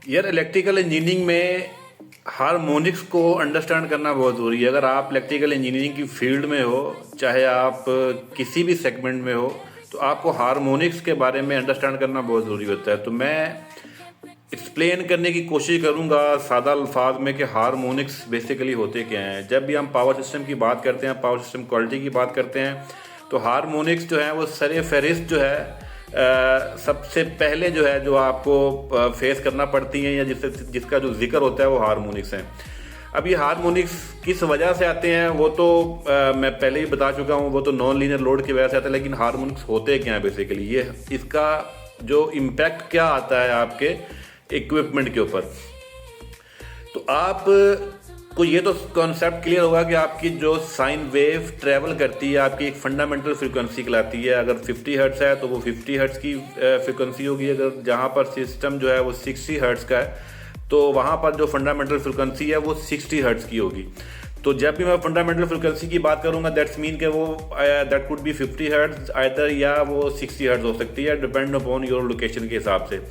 यार electrical engineering में harmonics को अंडरस्टैंड करना बहुत ज़रूरी है। अगर आप इलेक्ट्रिकल इंजीनियरिंग की फील्ड में हो, चाहे आप किसी भी सेगमेंट में हो, तो आपको हारमोनिक्स के बारे में अंडरस्टैंड करना बहुत ज़रूरी होता है। तो मैं एक्सप्लेन करने की कोशिश करूंगा सादा अल्फाज में कि हारमोनिक्स बेसिकली होते क्या हैं। जब भी हम पावर सिस्टम की बात करते हैं, पावर सिस्टम क्वालिटी की बात करते हैं, तो हारमोनिक्स जो है वो सरे फहरिस्त जो है सबसे पहले जो है जो आपको फेस करना पड़ती हैं या जिसका जो जिक्र होता है वो हारमोनिक्स हैं। अब ये हारमोनिक्स किस वजह से आते हैं वो तो मैं पहले ही बता चुका हूँ, वो तो नॉन लीनियर लोड की वजह से आते हैं। लेकिन हारमोनिक्स होते क्या हैं बेसिकली, ये इसका जो इम्पैक्ट क्या आता है आपके इक्विपमेंट के ऊपर। तो आप को ये तो कॉन्सेप्ट क्लियर होगा कि आपकी जो साइन वेव ट्रेवल करती है आपकी एक फंडामेंटल फ्रीक्वेंसी कहलाती है। अगर 50 हर्ट्ज है तो वो 50 हर्ट्ज की फ्रीक्वेंसी होगी। अगर जहाँ पर सिस्टम जो है वो 60 हर्ट्ज का है तो वहाँ पर जो फंडामेंटल फ्रीक्वेंसी है वो 60 हर्ट्ज की होगी। तो जब भी मैं फंडामेंटल फ्रीक्वेंसी की बात करूंगा दैट्स मीन कि वो that could be 50 hertz either या वो 60 हर्ट्ज हो सकती है, डिपेंड अपॉन योर लोकेशन के हिसाब से।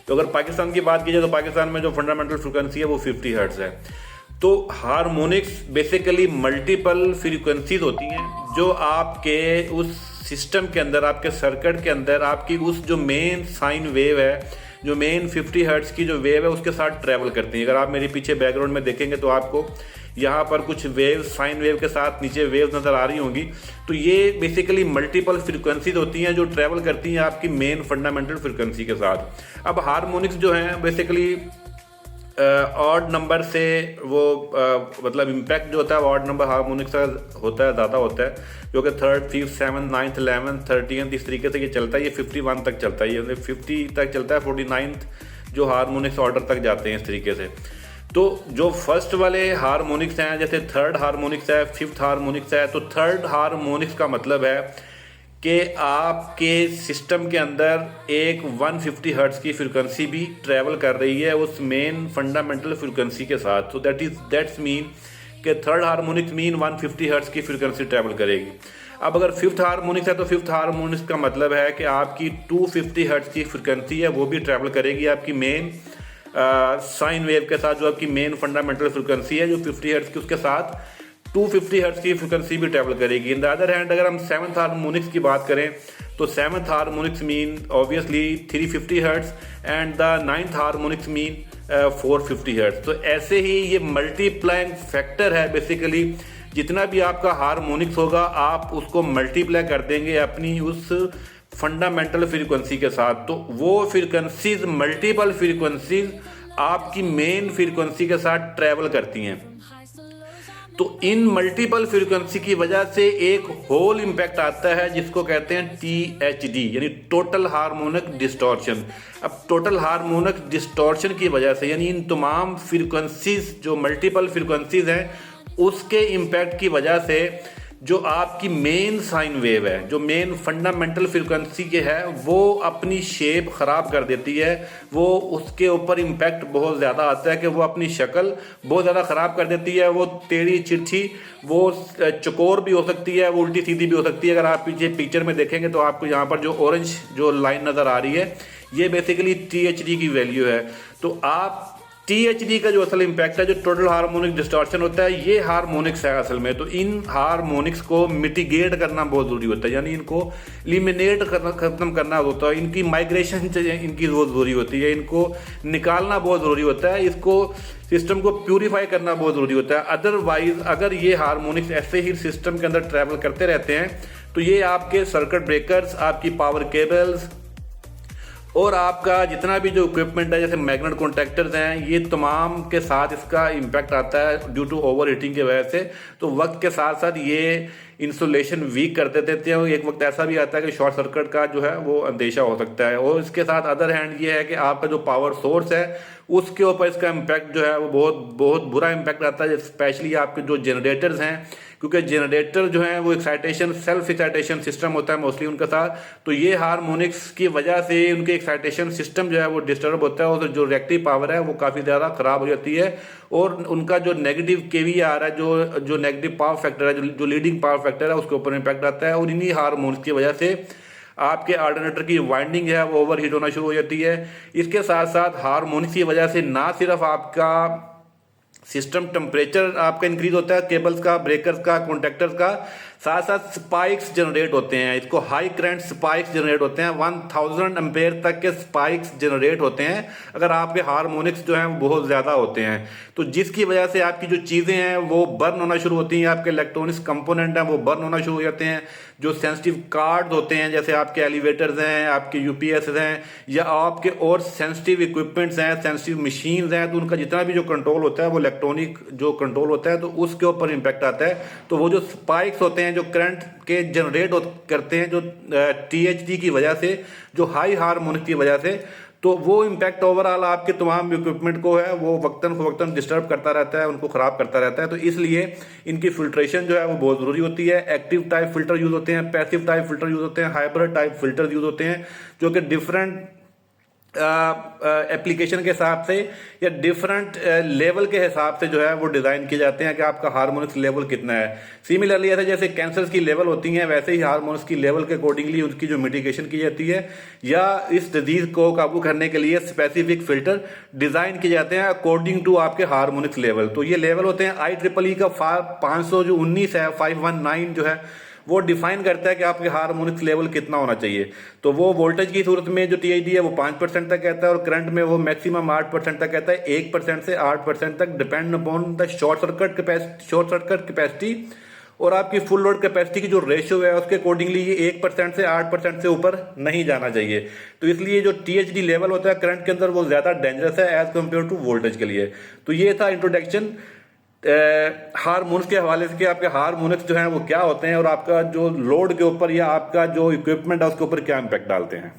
तो अगर पाकिस्तान की बात की जाए तो पाकिस्तान में जो फंडामेंटल फ्रीक्वेंसी है वो 50 हर्ट्ज है। तो हारमोनिक्स बेसिकली मल्टीपल फ्रीक्वेंसीज होती हैं जो आपके उस सिस्टम के अंदर, आपके सर्किट के अंदर, आपकी उस जो मेन साइन वेव है, जो मेन 50 हर्ट्ज की जो वेव है उसके साथ ट्रैवल करती हैं। अगर आप मेरे पीछे बैकग्राउंड में देखेंगे तो आपको यहाँ पर कुछ वेव, साइन वेव के साथ नीचे वेव नज़र आ रही होंगी। तो ये बेसिकली मल्टीपल फ्रीक्वेंसीज होती हैं जो ट्रैवल करती हैं आपकी मेन फंडामेंटल फ्रीक्वेंसी के साथ। अब हारमोनिक्स जो हैं बेसिकली ऑड नंबर से वो मतलब इम्पैक्ट जो होता है ऑड नंबर हारमोनिक्स का होता है, ज़्यादा होता है, जो कि 3rd, 5th, 7th, 9th, 11th, 13th इस तरीके से ये चलता है। ये 51 तक चलता है, ये 50 तक चलता है, 49th जो हारमोनिक्स ऑर्डर तक जाते हैं इस तरीके से। तो जो फर्स्ट वाले हारमोनिक्स हैं, जैसे 3rd हारमोनिक्स है, 5th हारमोनिक्स है, तो 3rd हारमोनिक्स का मतलब है कि आपके सिस्टम के अंदर एक 150 हर्ट्ज की फ्रीक्वेंसी भी ट्रैवल कर रही है उस मेन फंडामेंटल फ्रीक्वेंसी के साथ। तो दैट्स मीन कि 3rd हारमोनिक्स मीन 150 हर्ट्ज की फ्रीक्वेंसी ट्रैवल करेगी। अब अगर 5th हारमोनिक्स है तो 5th हारमोनिक्स का मतलब है कि आपकी 250 हर्ट्ज की फ्रीक्वेंसी है वो भी ट्रैवल करेगी आपकी मेन साइन वेव के साथ। जो आपकी मेन फंडामेंटल फ्रीक्वेंसी है जो 50 हर्ट्ज की, उसके साथ 250 हर्ट्ज की फ्रीक्वेंसी भी ट्रैवल करेगी। इन द अदर हैंड अगर हम 7th हारमोनिक्स की बात करें तो 7th harmonics mean obviously 350 hertz and the 9th harmonics mean 450 hertz. तो ऐसे ही ये मल्टीप्लाइंग फैक्टर है बेसिकली। जितना भी आपका हारमोनिक्स होगा आप उसको मल्टीप्लाई कर देंगे अपनी उस फंडामेंटल फ्रीक्वेंसी के साथ। तो वो फ्रीक्वेंसीज, मल्टीपल फ्रीक्वेंसीज आपकी मेन फ्रीक्वेंसी के साथ ट्रैवल करती हैं। तो इन मल्टीपल फ्रीक्वेंसी की वजह से एक होल इम्पैक्ट आता है जिसको कहते हैं THD, यानी टोटल हार्मोनिक डिस्टॉर्शन। अब टोटल हार्मोनिक डिस्टॉर्शन की वजह से, यानी इन तमाम फ्रीक्वेंसीज जो मल्टीपल फ्रीक्वेंसीज हैं उसके इम्पैक्ट की वजह से जो आपकी मेन साइन वेव है, जो मेन फंडामेंटल फ्रीक्वेंसी के है, वो अपनी शेप ख़राब कर देती है। वो उसके ऊपर इम्पैक्ट बहुत ज़्यादा आता है कि वो अपनी शक्ल बहुत ज़्यादा ख़राब कर देती है। वो टेढ़ी चिट्ठी, वो चकोर भी हो सकती है, वो उल्टी सीधी भी हो सकती है। अगर आप पीछे पिक्चर में देखेंगे तो आपको यहाँ पर जो ऑरेंज जो लाइन नज़र आ रही है ये बेसिकली THD की वैल्यू है। तो आप THD का जो असल इम्पैक्ट है, जो टोटल हार्मोनिक डिस्टॉर्शन होता है, ये हार्मोनिक्स है असल में। तो इन हार्मोनिक्स को मिटिगेट करना बहुत ज़रूरी होता है, यानी इनको एलिमिनेट करना, ख़त्म करना होता है। इनकी माइग्रेशन इनकी बहुत ज़रूरी होती है, इनको निकालना बहुत ज़रूरी होता है, इसको सिस्टम को प्यूरीफाई करना बहुत ज़रूरी होता है। अदरवाइज अगर ये हार्मोनिक्स ऐसे ही सिस्टम के अंदर ट्रैवल करते रहते हैं तो ये आपके सर्किट ब्रेकर्स, आपकी पावर केबल्स और आपका जितना भी जो इक्विपमेंट है जैसे मैग्नेट कॉन्टैक्टर्स हैं, ये तमाम के साथ इसका इम्पैक्ट आता है ड्यू टू ओवर हीटिंग की वजह से। तो वक्त के साथ साथ ये इंसुलेशन वीक करते देते हैं। एक वक्त ऐसा भी आता है कि शॉर्ट सर्किट का जो है वो अंदेशा हो सकता है। और इसके साथ अदर हैंड ये है कि आपका जो पावर सोर्स है उसके ऊपर इसका इम्पैक्ट जो है वो बहुत बहुत बुरा इम्पैक्ट आता है, स्पेशली आपके जो जनरेटर्स हैं, क्योंकि जनरेटर जो है वो एक्साइटेशन, सेल्फ एक्साइटेशन सिस्टम होता है मोस्टली उनके साथ। तो ये हार्मोनिक्स की वजह से उनके एक्साइटेशन सिस्टम जो है वो डिस्टर्ब होता है और जो रिएक्टिव पावर है वो काफ़ी ज़्यादा ख़राब हो जाती है। और उनका जो नेगेटिव KVR है, जो नेगेटिव पावर फैक्टर है, जो लीडिंग पावर फैक्टर है, उसके ऊपर इम्पैक्ट आता है। और इन्हीं हार्मोन्स की वजह से आपके अल्टरनेटर की वाइंडिंग है वो ओवर हीट होना शुरू हो जाती है। इसके साथ साथ हार्मोनिक्स की वजह से ना सिर्फ आपका सिस्टम टेम्परेचर आपका इंक्रीज होता है, केबल्स का, ब्रेकर्स का, कॉन्टेक्टर्स का, साथ साथ स्पाइक्स जनरेट होते हैं। इसको हाई करंट स्पाइक्स जनरेट होते हैं, 1000 एम्पेयर तक के स्पाइक्स जनरेट होते हैं अगर आपके हार्मोनिक्स जो हैं वो बहुत ज़्यादा होते हैं। तो जिसकी वजह से आपकी जो चीज़ें हैं वो बर्न होना शुरू होती हैं, आपके इलेक्ट्रॉनिक्स कंपोनेंट हैं वो बर्न होना शुरू हो जाते हैं। जो सेंसिटिव कार्ड होते हैं जैसे आपके एलिवेटर्स हैं, आपके यूपीएस हैं, या आपके और सेंसिटिव इक्विपमेंट्स हैं, सेंसिटिव मशीन्स हैं, तो उनका जितना भी जो कंट्रोल होता है वो इलेक्ट्रॉनिक जो कंट्रोल होता है तो उसके ऊपर इम्पैक्ट आता है। तो वो जो स्पाइक्स होते हैं जो करंट के जनरेट करते हैं जो टीएचडी की वजह से, जो हाई हार्मोनिक की वजह से, तो वो इम्पैक्ट ओवरऑल आपके तमाम इक्विपमेंट को है वो वक्तन फवक्तन डिस्टर्ब करता रहता है, उनको खराब करता रहता है। तो इसलिए इनकी फिल्ट्रेशन जो है वो बहुत जरूरी होती है। एक्टिव टाइप फिल्टर यूज होते हैं, पैसिव टाइप फिल्टर यूज होते हैं, हाइब्रिड टाइप फिल्टर यूज होते हैं, जो कि डिफरेंट एप्लीकेशन के हिसाब से या डिफरेंट लेवल के हिसाब से जो है वो डिज़ाइन किए जाते हैं कि आपका हार्मोनिक्स लेवल कितना है। सिमिलरली ऐसे जैसे कैंसर्स की लेवल होती हैं वैसे ही हार्मोनिक्स की लेवल के अकॉर्डिंगली उसकी जो मिटिगेशन की जाती है या इस डिजीज को काबू करने के लिए स्पेसिफिक फिल्टर डिज़ाइन किए जाते हैं अकॉर्डिंग टू आपके हार्मोनिक्स लेवल। तो ये लेवल होते हैं IEEE का 519 है, 519 जो है वो डिफाइन करता है कि आपके हार्मोनिक्स लेवल कितना होना चाहिए। तो वो वोल्टेज की सूरत में जो टीआईडी है वो 5% तक कहता है और करंट में वो मैक्सिमम 8% तक कहता है, 1% से 8% तक depend upon the short circuit capacity और आपकी फुल लोड कैपेसिटी की जो रेशियो है उसके अकॉर्डिंगली ये 1% से 8% से ऊपर नहीं जाना चाहिए। तो इसलिए जो टीएचडी लेवल होता है करंट के अंदर वो ज्यादा डेंजरस है एज कम्पेयर टू वोल्टेज के लिए। तो ये था इंट्रोडक्शन हार्मोनिक्स के हवाले से कि आपके हार्मोनिक्स जो है वो क्या होते हैं और आपका जो लोड के ऊपर या आपका जो इक्विपमेंट है उसके ऊपर क्या इम्पैक्ट डालते हैं।